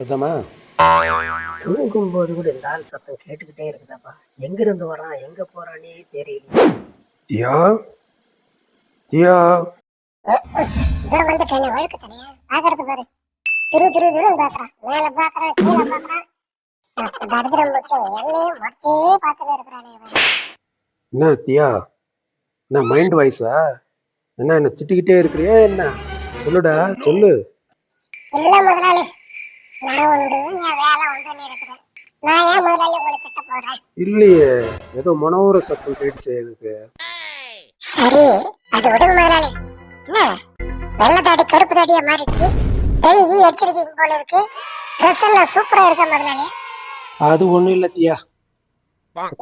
சுத்தமா தூங்கும் போது கூட இந்த ஆள் சத்தம் கேட்டுக்கிட்டே இருக்குதாப்பா. எங்க இருந்து வரான் எங்க போறானே தெரியல. தியா தியா இதோ வந்துட்டேன் வழுக்கு தலையா பாக்குறது பாரு. திரு பாக்குறான், மேல பாக்குறான், கீழே பாக்குறான். தரித்திரம் முடிச்சவன் என்னையும் மறைச்சே பாத்துட்டு இருக்கிறானே. என்ன தியா, என்ன மைண்ட் வாய்ஸா? என்ன திட்டிக்கிட்டே இருக்கிறியா என்ன? சொல்லுடா சொல்லு. இல்ல முதலாளி, நான் உண்டு என் வேலை உண்டுன்னு இருக்கிறேன். நான் ஏன் முதலாளி உங்களை திட்ட போறேன்? இல்லையே, ஏதோ மனோர சத்தம் கேட்டுச்சு எனக்கு. சரி அது விடுங்க முதலாளி. என்ன வெள்ளை தாடி கருப்பு தாடியா மாறிடுச்சு? டெய்லி அடிச்சிருக்கீங்க போல இருக்கு. ட்ரெஸ் எல்லாம் சூப்பரா இருக்க முதலாளி. அது ஒண்ணும் இல்ல தியா,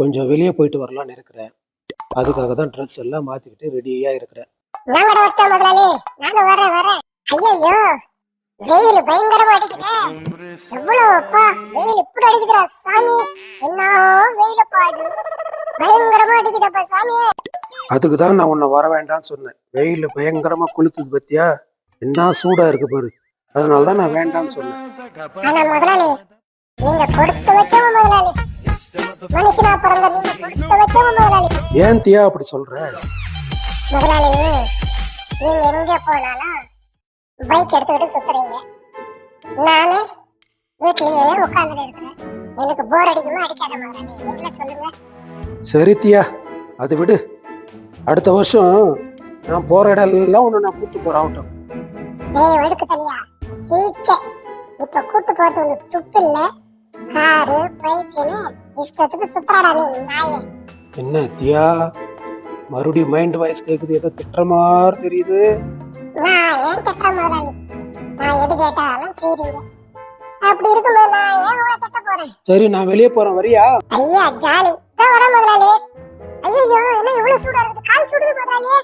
கொஞ்சம் வெளியே போயிட்டு வரலாம்னு இருக்கிறேன். அதுக்காக தான் ட்ரெஸ் எல்லாம் மாத்திக்கிட்டு ரெடியா இருக்கிறேன். நான் கூட வரட்டேன் முதலாளி, நானும் வரேன். ஐயோ வெயில் பயங்கரமா அடிக்குதே. எவ்வளவு அப்பா வெயில் இப்படி அடிக்குதுடா சாமி. என்ன வெயிலப்பா இது, பயங்கரமா அடிக்குதப்பா சாமி. அதுக்கு தான் நான் உன்னை வர வேண்டாம்னு சொன்னேன். வெயில் பயங்கரமா கொளுத்துது பத்தியா, என்ன சூடா இருக்கு பாரு. அதனாலதான் நான் வேண்டாம்னு சொன்னேன். ஆனா முதலாளி, நீங்க கொடுத்து வச்சவங்க முதலாளி. மனுஷனா பிறந்த நீங்க கொடுத்து வச்சவங்க முதலாளி. ஏன் தியா அப்படி சொல்ற? முதலாளி, நீங்க எங்க போனாலும் பைக் எடுத்துக்கிட்டு சுத்துறீங்க. நானு வீட்லயே உட்கார்ந்துட்டு இருக்கிறேன். எனக்கு போர் அடிக்குமா அடிக்காத முதலாளி, நீங்களே சொல்லுங்க. சரி தியா, அது விடு. அடுத்த வருஷம் நான் போற இடம் எல்லாம் உன்னை நான் கூட்டு போறேன் ஆகட்டும். ஏய் வழுக்கு தலையா, ஈச்ச இப்ப கூட்டு போறது உனக்கு துப்பு இல்ல. காரு பைக்குன்னு இஷ்டத்துக்கு சுத்துறாடா நீ நாயே. என்ன தியா, மறுபடியும் மைண்ட் வாய்ஸ் கேக்குது, ஏதோ திட்டுற மாதிரி தெரியுது. நான் ஏன் திட்ட முதலாளி? நான் எது கேட்டாலும் செய்றீங்க. அப்படி இருக்கும்போது நான் ஏன் உங்களை திட்ட போறேன்? சரி நான் வெளியே போறேன், வரியா? ஐயா ஜாலி தான் வர முதலாளி. ஐயோ என்ன இவ்வளவு சூடா இருக்குது, கால் சுடுது முதலாளி.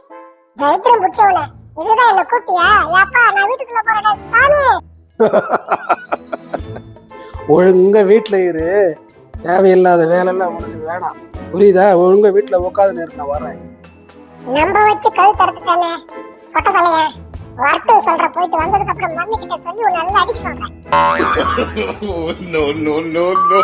தரித்திரம் பிடிச்சவன, இதுதான் என்ன கூட்டியா? யாப்பா நான் வீட்டுக்குள்ள போறேடா சாமி. ஒழுங்க வீட்டுல இரு, தேவையில்லாத வேலை எல்லாம் உனக்கு வேணாம், புரியுதா? ஒழுங்க வீட்டுல உட்காந்து நான் வரேன். நம்ப வச்சு கழுத்து அறுத்துட்டானே சொட்ட தலையா. வரட்டும் சொல்ற, போயிட்டு வந்ததுக்கு அப்புறம் மம்மி கிட்ட சொல்லி ஒரு நல்லா அடிக்க சொல்றேன். No, no, no, no.